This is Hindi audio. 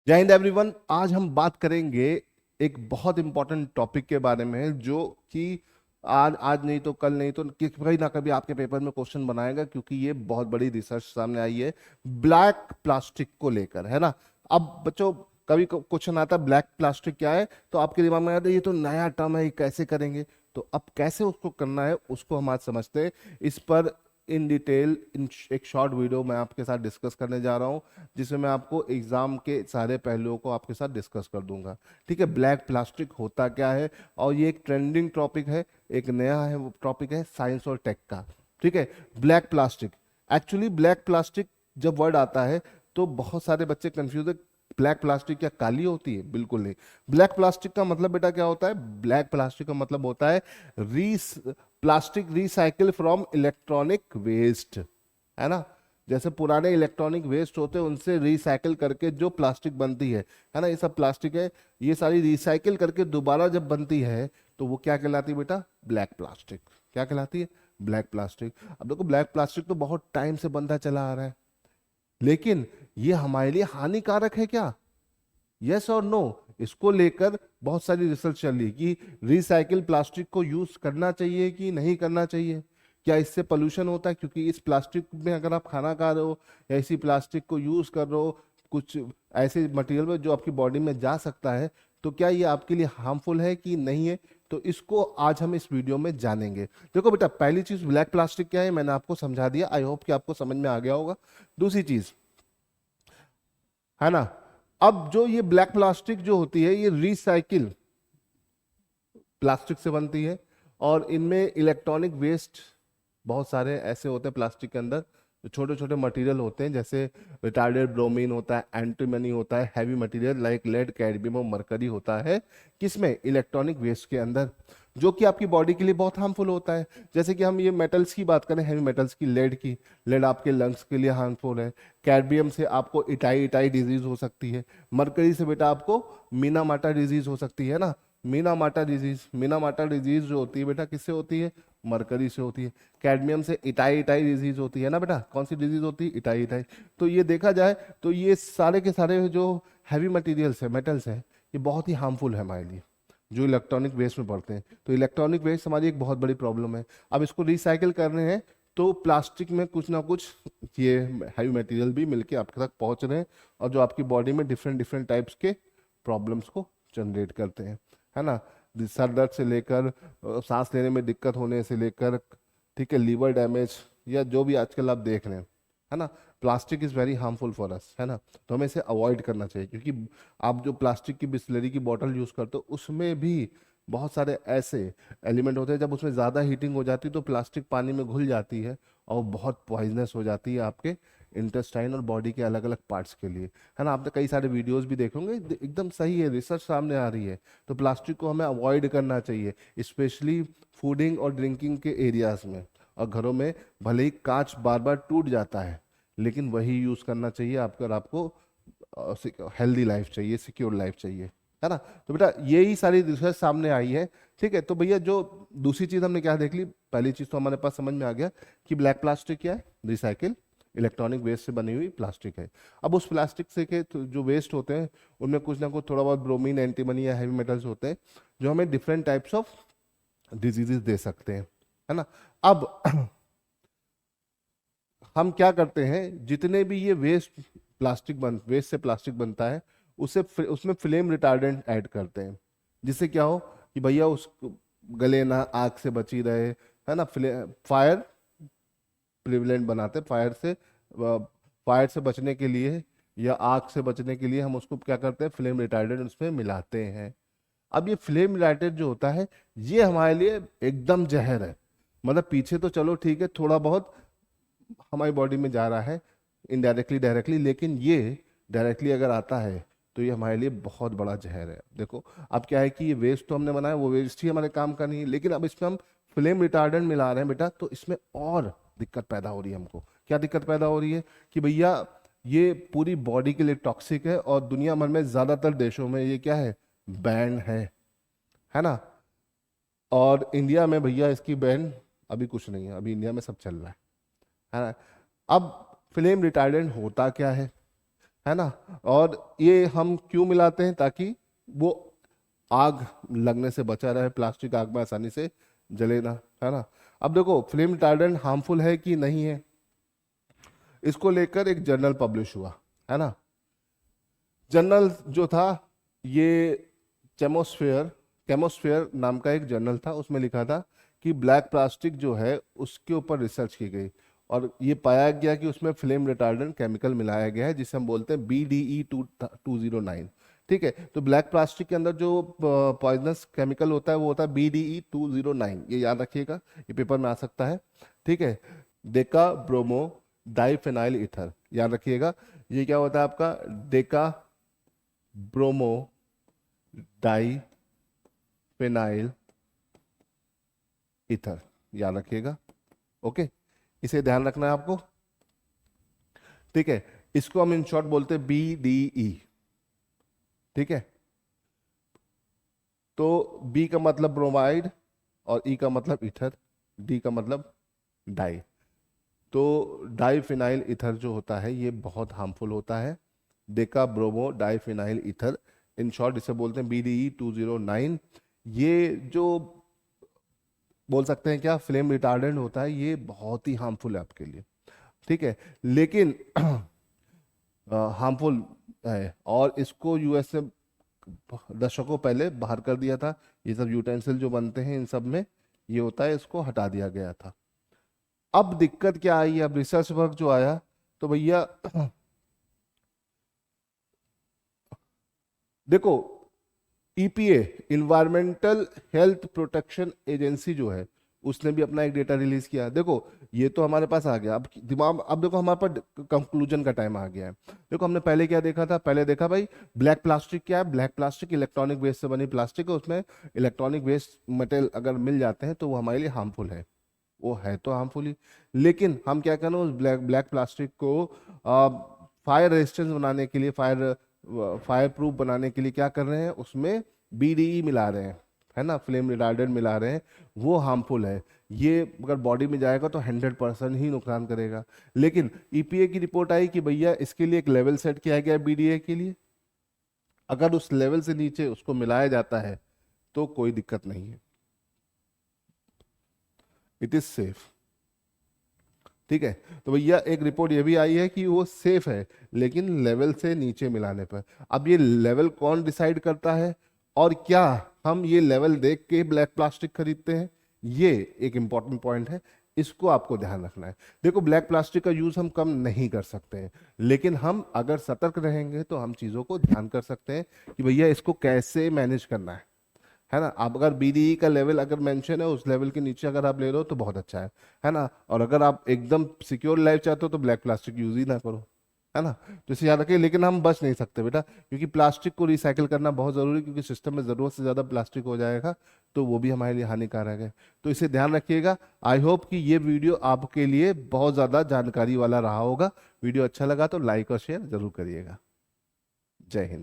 जय हिंद एवरीवन। आज हम बात करेंगे एक बहुत इंपॉर्टेंट टॉपिक के बारे में जो कि आज आज नहीं तो कल नहीं तो कभी ना कभी आपके पेपर में क्वेश्चन बनाएगा, क्योंकि ये बहुत बड़ी रिसर्च सामने आई है ब्लैक प्लास्टिक को लेकर, है ना। अब बच्चों, कभी क्वेश्चन आता है ब्लैक प्लास्टिक क्या है, तो आपके दिमाग में आता है ये तो नया टर्म है, ये कैसे करेंगे। तो अब कैसे उसको करना है उसको हम आज समझते हैं। इस पर इन डिटेल एक शॉर्ट वीडियो मैं आपके साथ डिस्कस करने जा रहा हूँ, जिसमें मैं आपको एग्जाम के सारे पहलुओं को आपके साथ डिस्कस कर दूंगा। ठीक है, ब्लैक प्लास्टिक होता क्या है, और ये एक ट्रेंडिंग टॉपिक है, एक नया है वो टॉपिक है साइंस और टेक का। ठीक है, black plastic. Actually black plastic जब वर्ड आता है तो बहुत सारे बच्चे कंफ्यूज है। ब्लैक प्लास्टिक क्या काली होती है? बिल्कुल नहीं। ब्लैक प्लास्टिक का मतलब बेटा क्या होता है? ब्लैक प्लास्टिक का मतलब होता है रीस plastic recycle from electronic waste, है ना। जैसे पुराने इलेक्ट्रॉनिक वेस्ट होते हैं उनसे रिसाइकिल करके जो प्लास्टिक बनती है ना, ये सब प्लास्टिक है, ये सारी रिसाइकिल करके दोबारा जब बनती है तो वो क्या कहलाती है बेटा? Black plastic. क्या कहलाती है? Black plastic. अब देखो, ब्लैक प्लास्टिक तो बहुत टाइम से बनता चला आ रहा है, लेकिन ये हमारे लिए हानिकारक है क्या? यस और नो। इसको लेकर बहुत सारी रिसर्च चल रही है कि रिसाइकिल प्लास्टिक को यूज करना चाहिए कि नहीं करना चाहिए। क्या इससे पोल्यूशन होता है? क्योंकि इस प्लास्टिक में अगर आप खाना खा रहे हो या इसी प्लास्टिक को यूज कर रहे हो कुछ ऐसे मटेरियल में जो आपकी बॉडी में जा सकता है, तो क्या ये आपके लिए हार्मफुल है कि नहीं है? तो इसको आज हम इस वीडियो में जानेंगे। देखो बेटा, पहली चीज ब्लैक प्लास्टिक क्या है मैंने आपको समझा दिया, आई होप कि आपको समझ में आ गया होगा। दूसरी चीज, है ना, अब जो ये ब्लैक प्लास्टिक जो होती है ये रिसाइकिल प्लास्टिक से बनती है, और इनमें इलेक्ट्रॉनिक वेस्ट बहुत सारे ऐसे होते हैं प्लास्टिक के अंदर, जो छोटे छोटे मटेरियल होते हैं, जैसे रिटार्डेड ब्रोमीन होता है, एंटीमनी होता है, heavy material like lead, cadmium और मरकरी होता है किसमें? इलेक्ट्रॉनिक वेस्ट के अंदर, जो कि आपकी बॉडी के लिए बहुत हार्मफुल होता है। जैसे कि हम ये मेटल्स की बात करें, हैवी मेटल्स की, लेड की, लेड आपके लंग्स के लिए हार्मफुल है। कैडमियम से आपको इटाई इटाई डिजीज हो सकती है। मरकरी से बेटा आपको मीना माटा डिजीज हो सकती है ना। मीना माटा डिजीज, मीना माटा डिजीज जो होती है बेटा किससे होती है? मरकरी से होती है। कैडमियम से इटाई इटाई डिजीज होती है ना बेटा। कौन सी डिजीज होती है? Itai itai. तो ये देखा जाए तो ये सारे के सारे जो हैवी मटेरियल्स है, मेटल्स है, ये बहुत ही हार्मफुल है हमारे लिए, जो इलेक्ट्रॉनिक वेस्ट में पड़ते हैं। तो इलेक्ट्रॉनिक वेस्ट हमारी एक बहुत बड़ी प्रॉब्लम है। अब इसको रिसाइकिल करने हैं तो प्लास्टिक में कुछ ना कुछ ये हैवी मटेरियल भी मिलके आपके तक पहुंच रहे हैं, और जो आपकी बॉडी में डिफरेंट डिफरेंट टाइप्स के प्रॉब्लम्स को जनरेट करते हैं, है ना। सर दर्द से लेकर सांस लेने में दिक्कत होने से लेकर, ठीक है, लीवर डैमेज, या जो भी आजकल आप देख रहे हैं, है ना। Plastic is very harmful for us, है ना। तो हमें इसे अवॉइड करना चाहिए, क्योंकि आप जो प्लास्टिक की बिस्लरी की बोतल यूज करते हो उसमें भी बहुत सारे ऐसे एलिमेंट होते हैं, जब उसमें ज़्यादा हीटिंग हो जाती है तो प्लास्टिक पानी में घुल जाती है और बहुत पॉइजनस हो जाती है आपके इंटेस्टाइन और बॉडी के अलग अलग पार्ट्स के लिए, है ना। आपने कई सारे वीडियोस भी देखे होंगे, एकदम सही है, रिसर्च सामने आ रही है। तो प्लास्टिक को हमें अवॉइड करना चाहिए, स्पेशली फूडिंग और ड्रिंकिंग के एरियाज में। और घरों में भले ही कांच बार बार टूट जाता है, लेकिन वही यूज़ करना चाहिए आपको, अगर आपको हेल्दी लाइफ चाहिए, सिक्योर लाइफ चाहिए, है ना। तो बेटा यही सारी रिसर्च सामने आई है। ठीक है, तो भैया जो दूसरी चीज़ हमने क्या देख ली, पहली चीज़ तो हमारे पास समझ में आ गया कि ब्लैक प्लास्टिक क्या है? रिसाइकिल इलेक्ट्रॉनिक वेस्ट से बनी हुई प्लास्टिक है। अब उस प्लास्टिक से के जो वेस्ट होते हैं उनमें कुछ ना कुछ थोड़ा बहुत ब्रोमीन, एंटीमनी या हैवी मेटल्स होते हैं, जो हमें डिफरेंट टाइप्स ऑफ डिजीजेस दे सकते हैं, है ना। अब हम क्या करते हैं, जितने भी ये वेस्ट से प्लास्टिक बनता है, उसमें फ्लेम रिटार्डेंट ऐड करते हैं, जिससे क्या हो कि भैया उस गले ना, आग से बची रहे, है ना। फायर प्रिविलेंट बनाते हैं। फायर से बचने के लिए या आग से बचने के लिए हम उसको क्या करते हैं? फ्लेम रिटार्डेंट उसमें मिलाते हैं। अब ये फ्लेम रिटार्डेंट जो होता है ये हमारे लिए एकदम जहर है। मतलब पीछे तो चलो ठीक है, थोड़ा बहुत हमारी बॉडी में जा रहा है इनडायरेक्टली डायरेक्टली, लेकिन ये डायरेक्टली अगर आता है तो ये हमारे लिए बहुत बड़ा जहर है। देखो, अब क्या है कि ये वेस्ट तो हमने बनाया, वो वेस्ट ही हमारे काम का नहीं है, लेकिन अब इसमें हम फ्लेम रिटार्डेंट मिला रहे हैं बेटा, तो इसमें और दिक्कत पैदा हो रही है हमको। क्या दिक्कत पैदा हो रही है कि भैया ये पूरी बॉडी के लिए टॉक्सिक है, और दुनिया भर में ज्यादातर देशों में ये क्या है? बैन है ना। और इंडिया में भैया इसकी बैन अभी कुछ नहीं है, अभी इंडिया में सब चल रहा है ना। अब फ्लेम रिटार्डेंट होता क्या है? है ना। और ये हम क्यों मिलाते हैं, ताकि वो आग लगने से बचा रहे, प्लास्टिक आग में आसानी से जले ना, है ना। अब देखो फ्लेम रिटार्डेंट हार्मफुल है कि नहीं है, इसको लेकर एक जर्नल पब्लिश हुआ, है ना। जर्नल जो था ये केमोस्फेयर केमोस्फेयर नाम का एक जर्नल था, उसमें लिखा था कि ब्लैक प्लास्टिक जो है उसके ऊपर रिसर्च की गई, और ये पाया गया कि उसमें फ्लेम रिटार्डेंट केमिकल मिलाया गया है, जिसे हम बोलते हैं BDE 209। ठीक है, तो ब्लैक प्लास्टिक के अंदर जो पॉइजनस केमिकल होता है वो होता है BDE 209, ये याद रखिएगा, ये पेपर में आ सकता है। ठीक है, डेका ब्रोमो डाइफेनाइल ईथर, याद रखिएगा, ये क्या होता है आपका, डेका ब्रोमो डाइफेनाइल ईथर, याद रखिएगा। ओके, इसे ध्यान रखना है आपको। ठीक है, इसको हम इन शॉर्ट बोलते हैं BDE। ठीक है, तो B का मतलब ब्रोमाइड और E का मतलब ईथर, D का मतलब डाई। तो डाइफिनाइल ईथर जो होता है ये बहुत हार्मफुल होता है, Deka bromo diphenyl ether, in short इसे बोलते हैं BDE 209। ये जो बोल सकते हैं क्या, फ्लेम रिटार्डेंट होता है, ये बहुत ही हार्मफुल है आपके लिए। ठीक है, लेकिन हार्मफुल है, और इसको यूएस से दशकों पहले बाहर कर दिया था। ये सब यूटेंसिल जो बनते हैं इन सब में ये होता है, इसको हटा दिया गया था। अब दिक्कत क्या आई, अब रिसर्च वर्क जो आया, तो भैया देखो EPA environmental health protection agency जो है उसने भी अपना एक डेटा रिलीज किया। देखो ये तो हमारे पास आ गया, अब दिमाग, अब देखो हमारे पास कंक्लूजन का टाइम आ गया है। देखो हमने पहले क्या देखा था, पहले देखा भाई ब्लैक प्लास्टिक क्या है, ब्लैक प्लास्टिक इलेक्ट्रॉनिक वेस्ट से बनी प्लास्टिक है, उसमें इलेक्ट्रॉनिक वेस्ट मटेरियल अगर मिल जाते हैं तो वो हमारे लिए हार्मफुल है, वो है तो हार्मफुल ही। लेकिन हम क्या करें, उस ब्लैक ब्लैक प्लास्टिक को फायर रेजिस्टेंस बनाने के लिए, फायर प्रूफ बनाने के लिए क्या कर रहे हैं, उसमें BDE मिला रहे हैं, है ना, फ्लेम रिटार्डेंट मिला रहे हैं, वो हार्मफुल है। ये अगर बॉडी में जाएगा तो 100% ही नुकसान करेगा। लेकिन EPA की रिपोर्ट आई कि भैया इसके लिए एक लेवल सेट किया गया BDA के लिए, अगर उस लेवल से नीचे उसको मिलाया जाता है तो कोई दिक्कत नहीं है, इट इज सेफ। ठीक है, तो भैया एक रिपोर्ट ये भी आई है कि वो सेफ है, लेकिन लेवल से नीचे मिलाने पर। अब ये लेवल कौन डिसाइड करता है, और क्या हम ये लेवल देख के ब्लैक प्लास्टिक खरीदते हैं, ये एक इंपॉर्टेंट पॉइंट है, इसको आपको ध्यान रखना है। देखो ब्लैक प्लास्टिक का यूज हम कम नहीं कर सकते हैं, लेकिन हम अगर सतर्क रहेंगे तो हम चीजों को ध्यान कर सकते हैं कि भैया इसको कैसे मैनेज करना है ना। आप अगर BDE का लेवल अगर मेंशन है, उस लेवल के नीचे अगर आप ले रहे हो तो बहुत अच्छा है ना। और अगर आप एकदम सिक्योर लाइफ चाहते हो तो ब्लैक प्लास्टिक यूज ही ना करो, है ना। तो इसे याद रखिए, लेकिन हम बच नहीं सकते बेटा, क्योंकि प्लास्टिक को रिसाइकिल करना बहुत जरूरी है, क्योंकि सिस्टम में जरूरत से ज्यादा प्लास्टिक हो जाएगा तो वो भी हमारे लिए हानिकारक है। तो इसे ध्यान रखिएगा। आई होप कि ये वीडियो आपके लिए बहुत ज्यादा जानकारी वाला रहा होगा। वीडियो अच्छा लगा तो लाइक और शेयर जरूर करिएगा। जय हिंद।